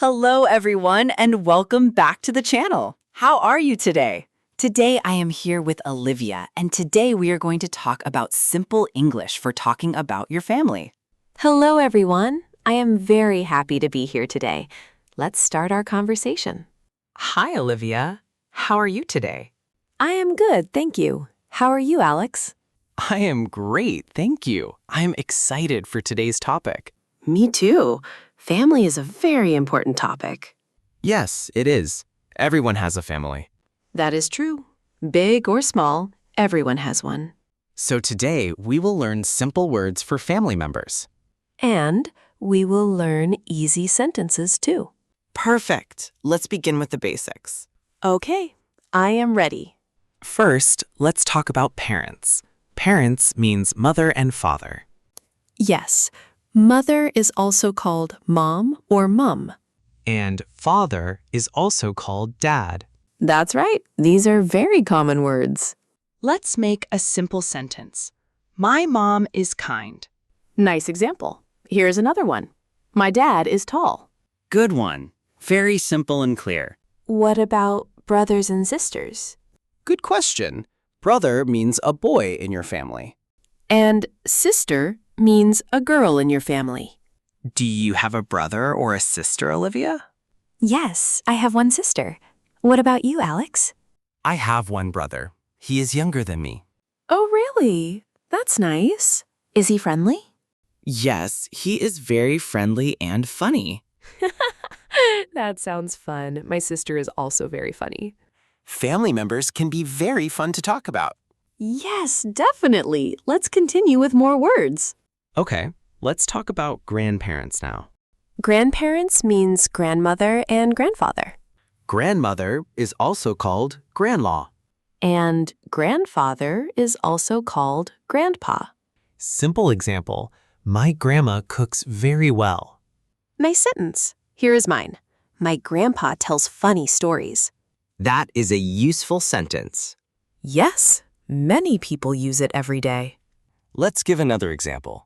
Hello, everyone, and welcome back to the channel. How are you today? Today, I am here with Olivia, and today we are going to talk about simple English for talking about your family. Hello, everyone. I am very happy to be here today. Let's start our conversation. Hi, Olivia. How are you today? I am good, thank you. How are you, Alex? I am great, thank you. I'm excited for today's topic. Me too. Family is a very important topic. Yes, it is. Everyone has a family. That is true. Big or small, everyone has one. So today, we will learn simple words for family members. And we will learn easy sentences too. Perfect. Let's begin with the basics. Okay, I am ready. First, let's talk about parents. Parents means mother and father. Yes, mother is also called mom or mum. And father is also called dad. That's right. These are very common words. Let's make a simple sentence. My mom is kind. Nice example. Here's another one. My dad is tall. Good one. Very simple and clear. What about brothers and sisters? Good question. Brother means a boy in your family. And sister means a girl in your family. Do you have a brother or a sister, Olivia? Yes, I have one sister. What about you, Alex? I have one brother. He is younger than me. Oh, really? That's nice. Is he friendly? Yes, he is very friendly and funny. That sounds fun. My sister is also very funny. Family members can be very fun to talk about. Yes, definitely. Let's continue with more words. Okay, let's talk about grandparents now. Grandparents means grandmother and grandfather. Grandmother is also called grandlaw. And grandfather is also called grandpa. Simple example, my grandma cooks very well. Nice sentence. Here is mine. My grandpa tells funny stories. That is a useful sentence. Yes, many people use it every day. Let's give another example.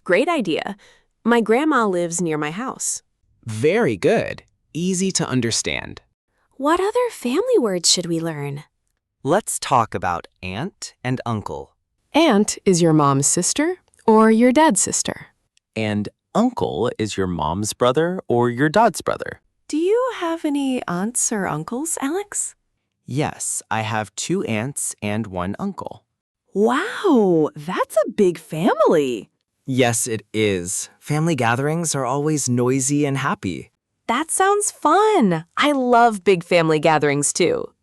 Great idea. My grandma lives near my house. Very good. Easy to understand. What other family words should we learn? Let's talk about aunt and uncle. Aunt is your mom's sister or your dad's sister. And uncle is your mom's brother or your dad's brother. Do you have any aunts or uncles, Alex? Yes, I have 2 aunts and 1 uncle. Wow, that's a big family. Yes, it is. Family gatherings are always noisy and happy. That sounds fun. I love big family gatherings too.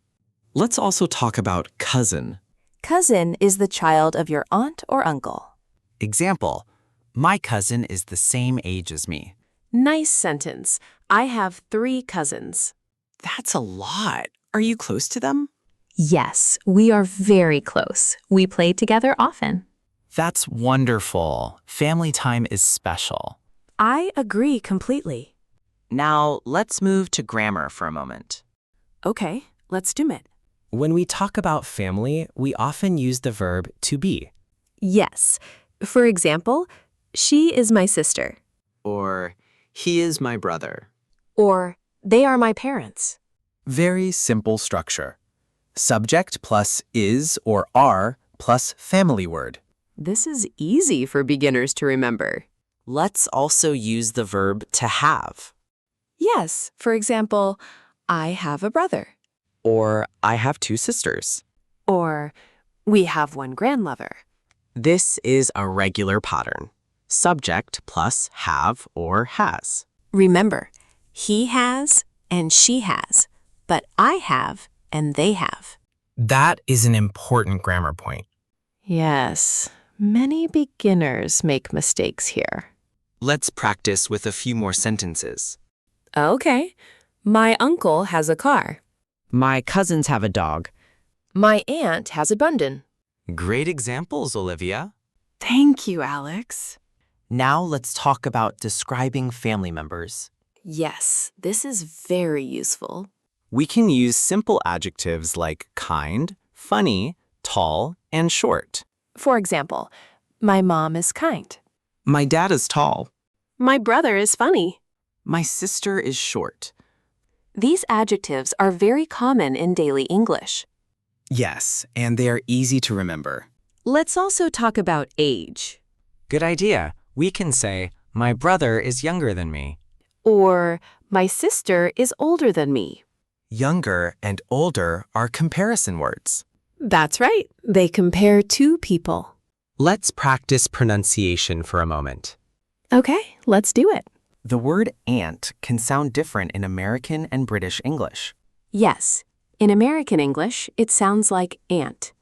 Let's also talk about cousin. Cousin is the child of your aunt or uncle. Example, my cousin is the same age as me. Nice sentence. I have 3 cousins. That's a lot. Are you close to them? Yes, we are very close. We play together often. That's wonderful. Family time is special. I agree completely. Now, let's move to grammar for a moment. Okay, let's do it. When we talk about family, we often use the verb to be. Yes. For example, she is my sister. Or, he is my brother. Or, they are my parents. Very simple structure. Subject plus is or are plus family word. This is easy for beginners to remember. Let's also use the verb to have. Yes, for example, I have a brother. Or, I have 2 sisters. Or, we have 1 grandmother. This is a regular pattern. Subject plus have or has. Remember, he has and she has, but I have and they have. That is an important grammar point. Yes, many beginners make mistakes here. Let's practice with a few more sentences. Okay, my uncle has a car. My cousins have a dog. My aunt has a bundin. Great examples, Olivia. Thank you, Alex. Now let's talk about describing family members. Yes, this is very useful. We can use simple adjectives like kind, funny, tall, and short. For example, my mom is kind. My dad is tall. My brother is funny. My sister is short. These adjectives are very common in daily English. Yes, and they are easy to remember. Let's also talk about age. Good idea. We can say, my brother is younger than me. Or, my sister is older than me. Younger and older are comparison words. That's right. They compare two people. Let's practice pronunciation for a moment. Okay, let's do it. The word aunt can sound different in American and British English. Yes, in American English, it sounds like aunt.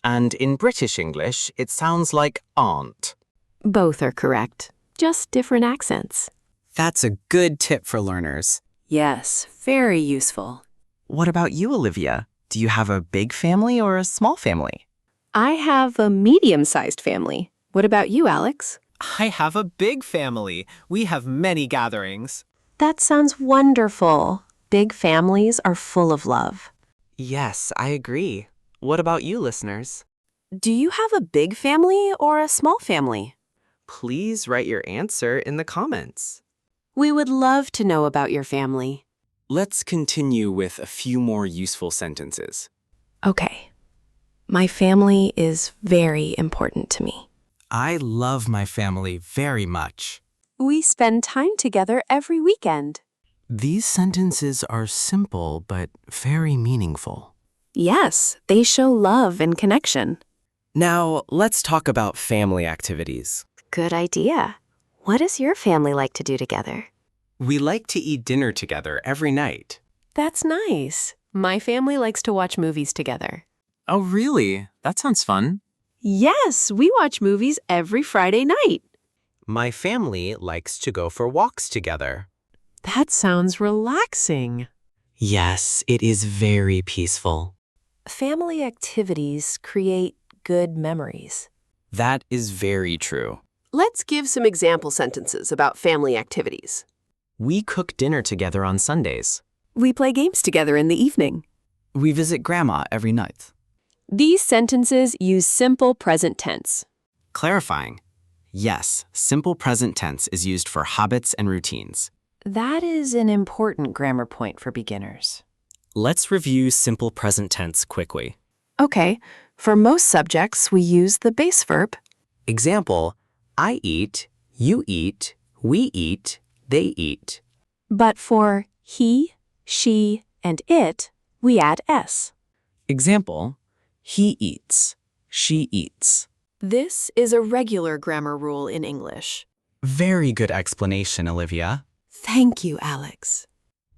And in British English, it sounds like aunt. Both are correct, just different accents. That's a good tip for learners. Yes, very useful. What about you, Olivia? Do you have a big family or a small family? I have a medium-sized family. What about you, Alex? I have a big family. We have many gatherings. That sounds wonderful. Big families are full of love. Yes, I agree. What about you, listeners? Do you have a big family or a small family? Please write your answer in the comments. We would love to know about your family. Let's continue with a few more useful sentences. Okay. My family is very important to me. I love my family very much. We spend time together every weekend. These sentences are simple but very meaningful. Yes, they show love and connection. Now, let's talk about family activities. Good idea. What does your family like to do together? We like to eat dinner together every night. That's nice. My family likes to watch movies together. Oh, really? That sounds fun. Yes, we watch movies every Friday night. My family likes to go for walks together. That sounds relaxing. Yes, it is very peaceful. Family activities create good memories. That is very true. Let's give some example sentences about family activities. We cook dinner together on Sundays. We play games together in the evening. We visit Grandma every night. These sentences use simple present tense. Clarifying. Yes, simple present tense is used for habits and routines. That is an important grammar point for beginners. Let's review simple present tense quickly. Okay, for most subjects, we use the base verb. Example, I eat, you eat, we eat, they eat. But for he, she, and it, we add s. Example, he eats, she eats. This is a regular grammar rule in English. Very good explanation, Olivia. Thank you, Alex.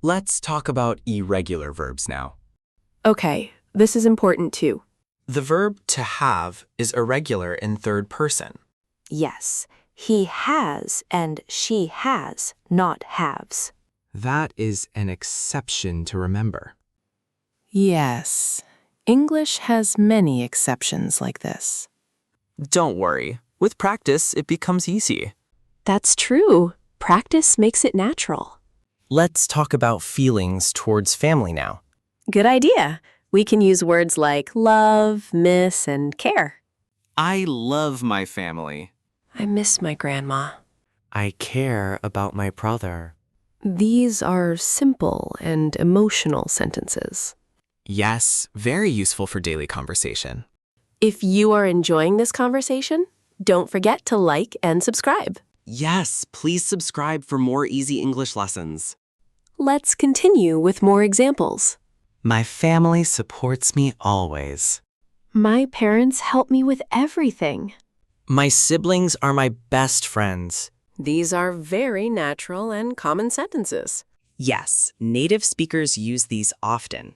Let's talk about irregular verbs now. Okay, this is important too. The verb to have is irregular in third person. Yes, he has and she has, not haves. That is an exception to remember. Yes, English has many exceptions like this. Don't worry. With practice, it becomes easy. That's true. Practice makes it natural. Let's talk about feelings towards family now. Good idea. We can use words like love, miss, and care. I love my family. I miss my grandma. I care about my brother. These are simple and emotional sentences. Yes, very useful for daily conversation. If you are enjoying this conversation, don't forget to like and subscribe. Yes, please subscribe for more easy English lessons. Let's continue with more examples. My family supports me always. My parents help me with everything. My siblings are my best friends. These are very natural and common sentences. Yes, native speakers use these often.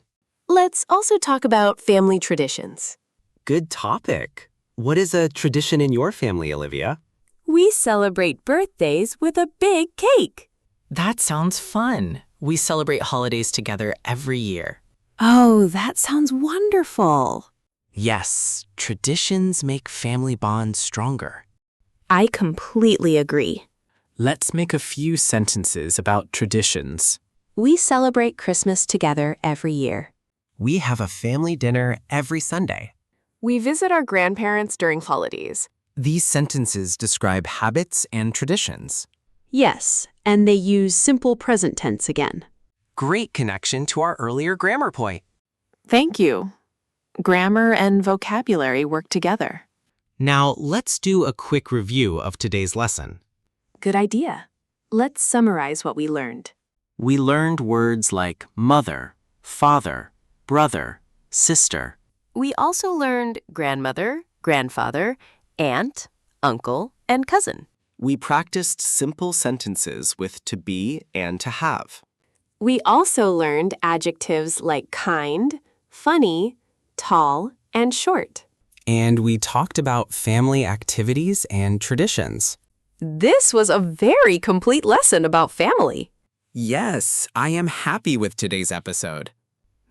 Let's also talk about family traditions. Good topic. What is a tradition in your family, Olivia? We celebrate birthdays with a big cake. That sounds fun. We celebrate holidays together every year. Oh, that sounds wonderful. Yes, traditions make family bonds stronger. I completely agree. Let's make a few sentences about traditions. We celebrate Christmas together every year. We have a family dinner every Sunday. We visit our grandparents during holidays. These sentences describe habits and traditions. Yes, and they use simple present tense again. Great connection to our earlier grammar point. Thank you. Grammar and vocabulary work together. Now, let's do a quick review of today's lesson. Good idea. Let's summarize what we learned. We learned words like mother, father, brother, sister. We also learned grandmother, grandfather, aunt, uncle, and cousin. We practiced simple sentences with to be and to have. We also learned adjectives like kind, funny, tall, and short. And we talked about family activities and traditions. This was a very complete lesson about family. Yes, I am happy with today's episode.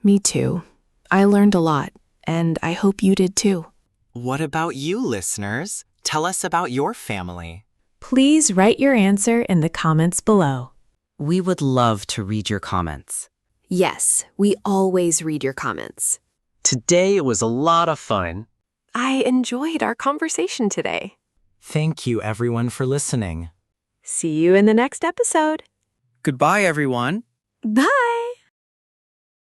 Me too. I learned a lot, and I hope you did too. What about you, listeners? Tell us about your family. Please write your answer in the comments below. We would love to read your comments. Yes, we always read your comments. Today was a lot of fun. I enjoyed our conversation today. Thank you, everyone, for listening. See you in the next episode. Goodbye, everyone. Bye!